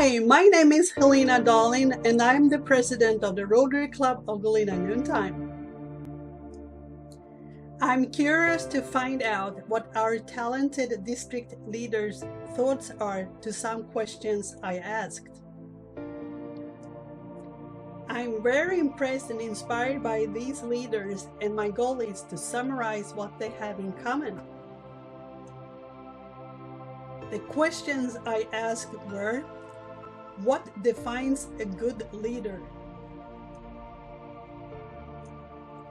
Hi, my name is Helena Darling, and I'm the president of the Rotary Club of Galena Noontime. I'm curious to find out what our talented district leaders' thoughts are to some questions I asked. I'm very impressed and inspired by these leaders, and my goal is to summarize what they have in common. The questions I asked were: what defines a good leader?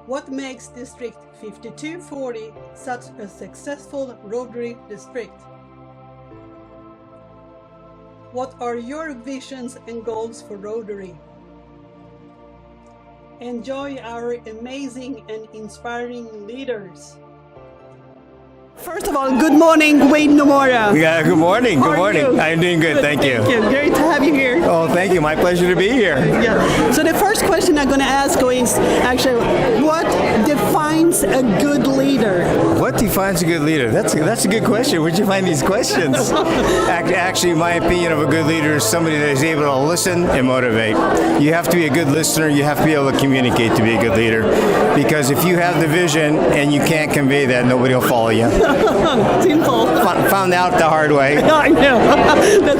What makes District 5240 such a successful Rotary district? What are your visions and goals for Rotary? Enjoy our amazing and inspiring leaders. First of all, good morning, Wade Nomura. Yeah, good morning. How Good are morning. you? I'm doing good. Thank you. Great to have you here. Oh, thank you. My pleasure to be here. Yeah. So the first question I'm going to ask is actually, what defines a good leader? What defines a good leader? That's a good question. Where'd you find these questions? Actually, my opinion of a good leader is somebody that is able to listen and motivate. You have to be a good listener. You have to be able to communicate to be a good leader. Because if you have the vision and you can't convey that, nobody will follow you. Simple. Found out the hard way. I know.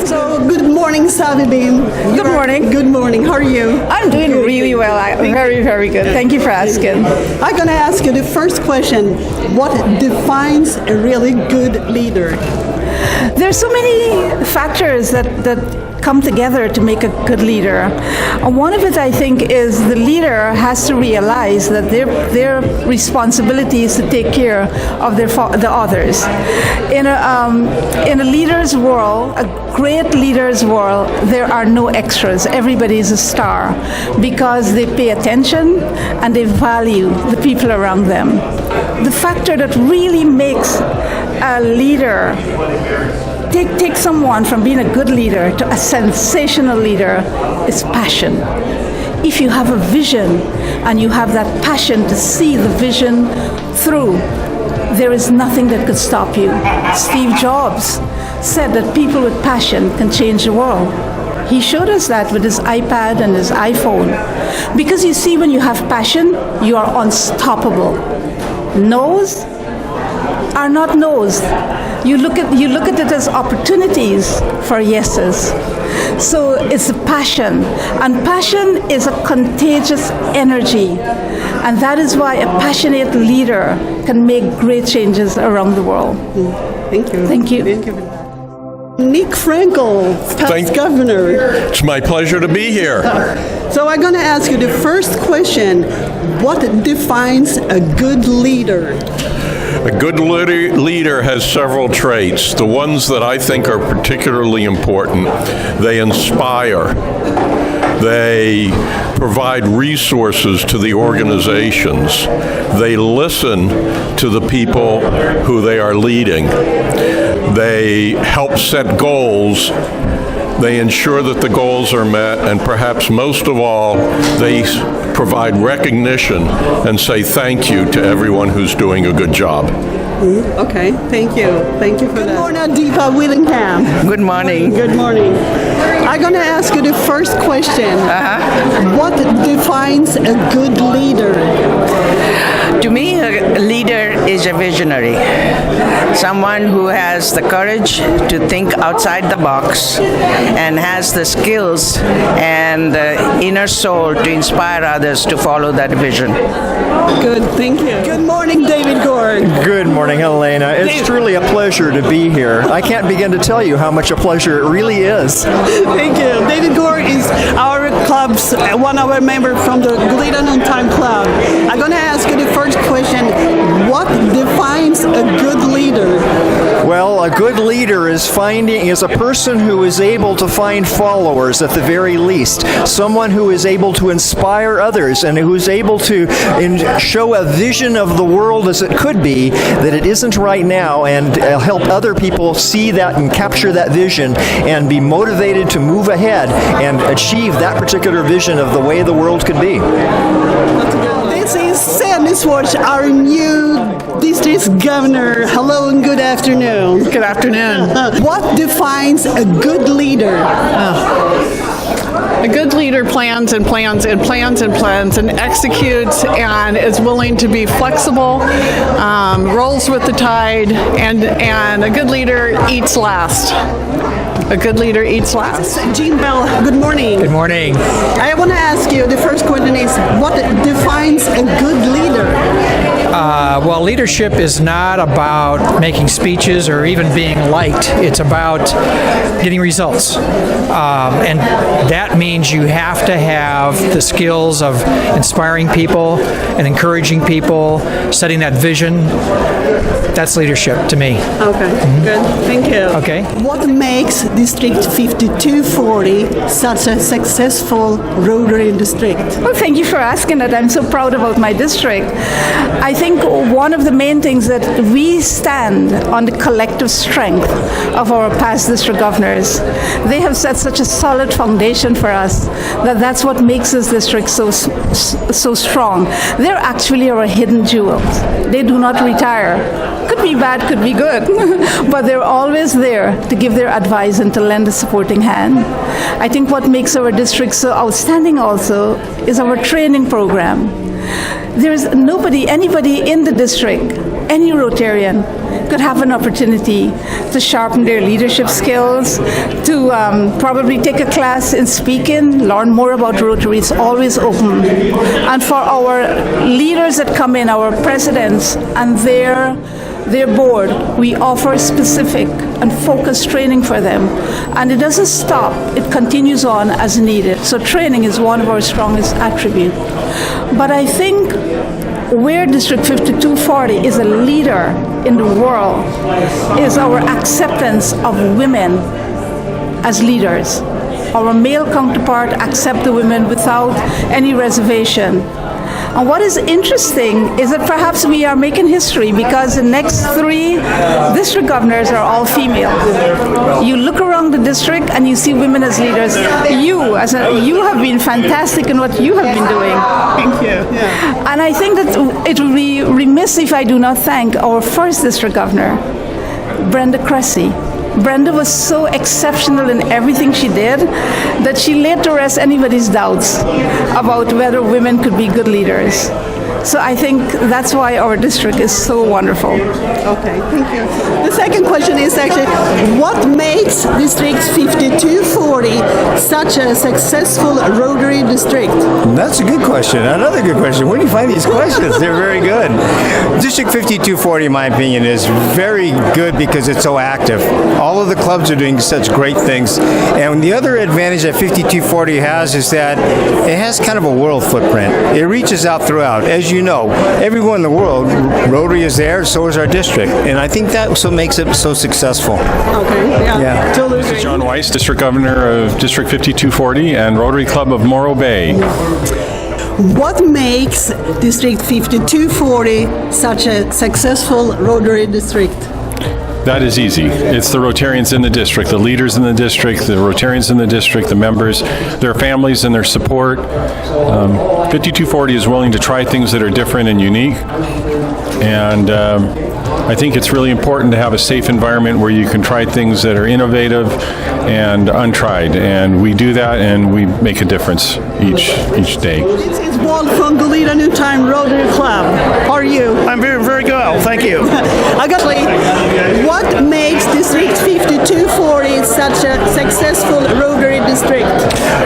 So, good morning, Savi Beam. Good morning. Good morning. How are you? I'm doing really well. Very, very good. Thank you for asking. I'm going to ask you the first question. What defines a really good leader? There's so many factors that come together to make a good leader. One of it, I think, is the leader has to realize that their responsibility is to take care of the others. In a leader's world, a great leader's world, there are no extras. Everybody is a star because they pay attention and they value the people around them. The factor that really makes a leader take someone from being a good leader to a sensational leader is passion. If you have a vision and you have that passion to see the vision through, there is nothing that could stop you. Steve Jobs said that people with passion can change the world. He showed us that with his iPad and his iPhone. Because you see, when you have passion, you are unstoppable. No's are not no's. You look at it as opportunities for yeses. So it's a passion, and passion is a contagious energy, and that is why a passionate leader can make great changes around the world. Thank you. Thank you. Thank you for that. Nick Frankel, past governor. It's my pleasure to be here. So I'm going to ask you the first question. What defines a good leader? A good leader has several traits. The ones that I think are particularly important: they inspire, they provide resources to the organizations, they listen to the people who they are leading, they help set goals, they ensure that the goals are met, and perhaps most of all, they provide recognition and say thank you to everyone who's doing a good job. Okay, thank you. Thank you for that. Good morning, Deepa Willingham. Good morning. Good morning. I'm going to ask you the first question. What defines a good leader? To me, a leader is a visionary. Someone who has the courage to think outside the box and has the skills and the inner soul to inspire others to follow that vision. Good, thank you. Good morning, David Gore. Good morning, Helena. It's truly a pleasure to be here. I can't begin to tell you how much a pleasure it really is. Thank you. David Gore is our club's one of our members from the Galena Noontime Club. I'm going to ask you the first question. What defines a good leader? Well, a good leader is a person who is able to find followers at the very least. Someone who is able to inspire others and who is able to show a vision of the world as it could be, that it isn't right now, and help other people see that and capture that vision and be motivated to move ahead and achieve that particular vision of the way the world could be. That's a good one. This is Sandy Swartz, our new district governor. Hello and good afternoon. Good afternoon. What defines a good leader? A good leader plans and plans and plans and plans and executes and is willing to be flexible, rolls with the tide, and a good leader eats last. A good leader eats last. Jean Bell, good morning. Good morning. I want to ask you, the first question is, what defines a good leader? Well, leadership is not about making speeches or even being liked. It's about getting results. And that means you have to have the skills of inspiring people and encouraging people, setting that vision. That's leadership to me. Okay, good. Thank you. Okay. What makes District 5240 such a successful Rotary district? Well, thank you for asking that. I'm so proud about my district. I think one of the main things that we stand on the collective strength of our past district governors. They have set such a solid foundation for us that's what makes this district so strong. They're actually our hidden jewels. They do not retire. Could be bad, could be good, but they're always there to give their advice and to lend a supporting hand. I think what makes our district so outstanding also is our training program. There's anybody in the district, any Rotarian, could have an opportunity to sharpen their leadership skills, to probably take a class in speaking, learn more about Rotary. It's always open. And for our leaders that come in, our presidents and their board, we offer specific and focused training for them. And it doesn't stop. It continues on as needed. So training is one of our strongest attributes. But I think where District 5240 is a leader in the world is our acceptance of women as leaders. Our male counterpart accept the women without any reservation. And what is interesting is that perhaps we are making history because the next 3 district governors are all female. You look around the district and you see women as leaders. You have been fantastic in what you have been doing. Thank you. Yeah. And I think that it would be remiss if I do not thank our first district governor, Brenda Cressy. Brenda was so exceptional in everything she did that she laid to rest anybody's doubts about whether women could be good leaders. So I think that's why our district is so wonderful. Okay, thank you. The second question is actually, what makes District 5240 such a successful Rotary district? That's a good question. Another good question. Where do you find these questions? They're very good. District 5240, in my opinion, is very good because it's so active. All of the clubs are doing such great things. And the other advantage that 5240 has is that it has kind of a world footprint. It reaches out throughout. As you know, everyone in the world, Rotary is there, so is our district. And I think that's what makes it so successful. Okay, yeah. Totally This is agree. John Weiss, District Governor of District 5240 and Rotary Club of Morro Bay. What makes District 5240 such a successful Rotary district? That is easy. It's the Rotarians in the district, the leaders in the district, the Rotarians in the district, the members, their families and their support. 5240 is willing to try things that are different and unique. And I think it's really important to have a safe environment where you can try things that are innovative and untried. And we do that and we make a difference each day. This is Walt from Goleta New Time Rotary Club. How are you? I'm very, very good. Thank you. Actually, what makes District 5240 such a successful Rotary district?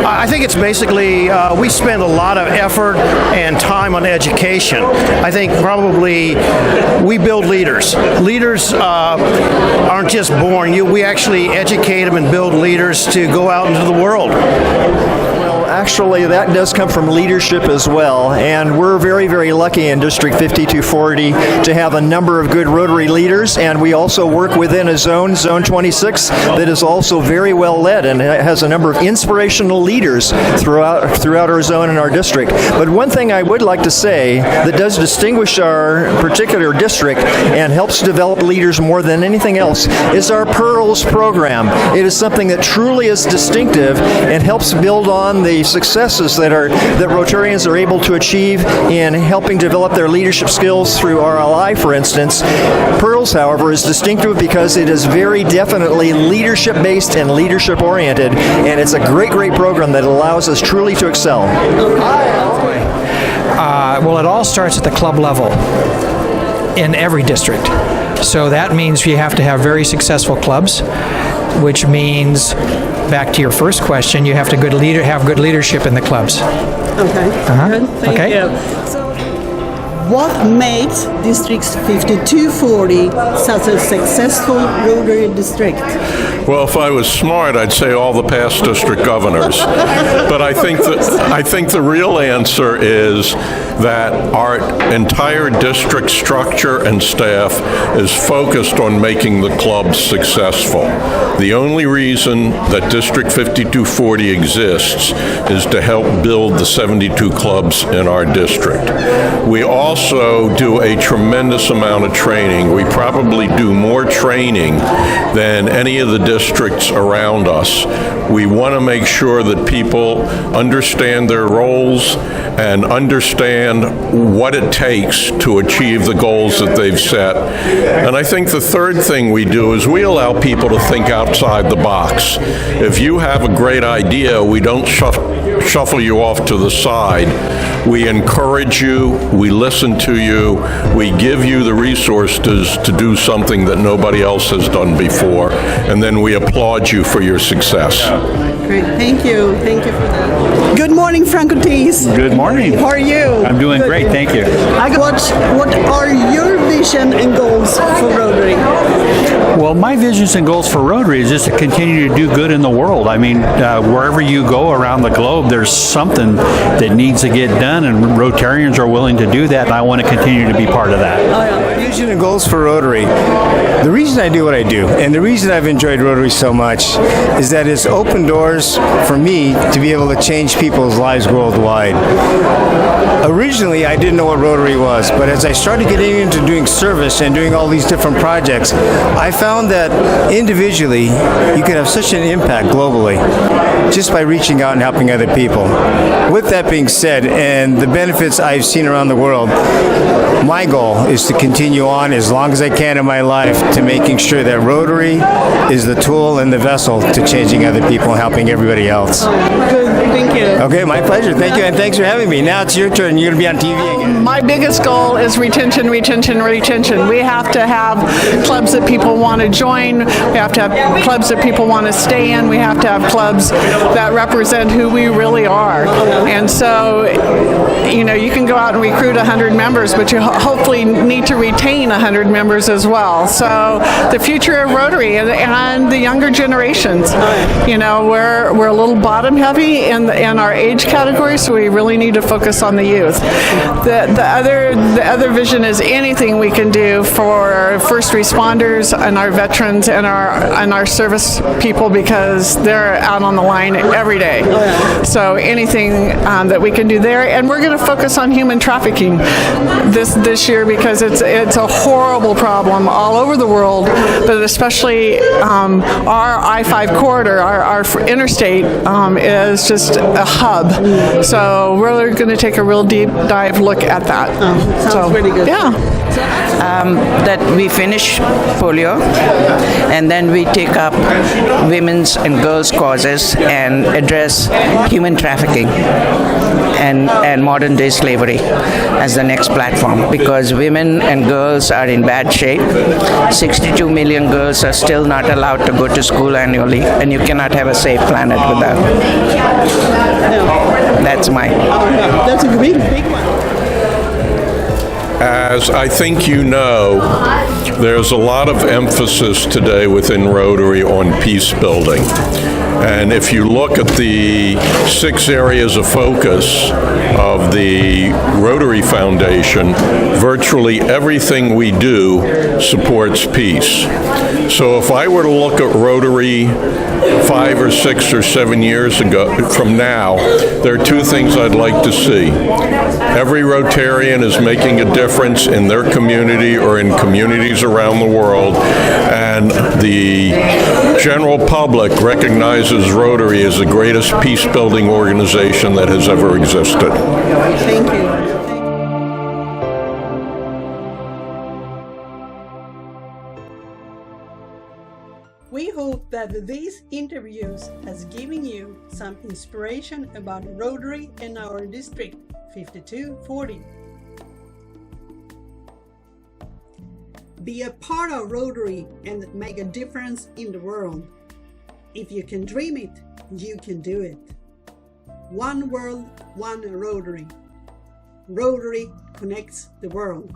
I think it's basically we spend a lot of effort and time on education. I think probably we build leaders. Leaders aren't just born. We actually educate them and build leaders to go out into the world. Actually, that does come from leadership as well, and we're very, very lucky in District 5240 to have a number of good Rotary leaders, and we also work within a zone, Zone 26, that is also very well led and has a number of inspirational leaders throughout our zone and our district. But one thing I would like to say that does distinguish our particular district and helps develop leaders more than anything else is our Pearls program. It is something that truly is distinctive and helps build on the successes that Rotarians are able to achieve in helping develop their leadership skills through RLI, for instance. Pearls, however, is distinctive because it is very definitely leadership-based and leadership-oriented, and it's a great program that allows us truly to excel. Well, it all starts at the club level in every district. So that means you have to have very successful clubs, which means, back to your first question, you have to have good leadership in the clubs. Okay. Good. Thank you. So, what makes District 5240 such a successful Rotary district? Well, if I was smart, I'd say all the past district governors. But I think the real answer is that our entire district structure and staff is focused on making the clubs successful. The only reason that District 5240 exists is to help build the 72 clubs in our district. We also do a tremendous amount of training. We probably do more training than any of the districts around us. We want to make sure that people understand their roles and understand what it takes to achieve the goals that they've set. And I think the third thing we do is we allow people to think outside the box. If you have a great idea, we don't shuffle you off to the side. We encourage you, we listen to you, we give you the resources to do something that nobody else has done before, and then we applaud you for your success. Great, thank you. Thank you for that. Good morning, Frank Ortiz. Good morning. How are you? I'm doing great, thank you. What are your vision and goals for Rotary? Well, my visions and goals for Rotary is just to continue to do good in the world. I mean, wherever you go around the globe, there's something that needs to get done, and Rotarians are willing to do that, and I want to continue to be part of that. My vision and goals for Rotary. The reason I do what I do, and the reason I've enjoyed Rotary so much, is that it's opened doors for me to be able to change people's lives worldwide. Originally, I didn't know what Rotary was, but as I started getting into doing service and doing all these different projects, I found that individually, you could have such an impact globally just by reaching out and helping other people. With that being said, and the benefits I've seen around the world, my goal is to continue on as long as I can in my life to making sure that Rotary is the tool and the vessel to changing other people and helping everybody else. Good, thank you. Okay, my pleasure. Thank you, and thanks for having me. Now it's your turn. You're going to be on TV again. My biggest goal is retention. We have to have clubs that people want to join. We have to have clubs that people want to stay in. We have to have clubs that represent who we really are. And so, you can go out and recruit 100 members, but you hopefully need to retain 100 members as well. So the future of Rotary and the younger generations, we're a little bottom heavy in our age category, so we really need to focus on the youth. The other vision is anything we can do for our first responders and our veterans and our service people, because they're out on the line every day. So anything that we can do there, and we're going to focus on human trafficking this year, because it's a horrible problem all over the world, but especially our I-5 corridor, our interstate is just a hub. So we're going to take a real deep dive look at that. Sounds really good. Yeah. That we finish polio, and then we take up women's and girls' causes and address human trafficking and modern day slavery as the next platform, because women and girls are in bad shape. 62 million girls are still not allowed to go to school annually, and you cannot have a safe planet without. That's mine. That's a big one. As I think you know, there's a lot of emphasis today within Rotary on peace building. And if you look at the 6 areas of focus of the Rotary Foundation, virtually everything we do supports peace. So if I were to look at Rotary 5 or 6 or 7 years from now, there are 2 things I'd like to see. Every Rotarian is making a difference in their community or in communities around the world, and the general public recognizes recognizes Rotary as the greatest peace-building organization that has ever existed. Thank you. We hope that these interviews has given you some inspiration about Rotary and our district 5240. Be a part of Rotary and make a difference in the world. If you can dream it, you can do it. One world, one Rotary. Rotary connects the world.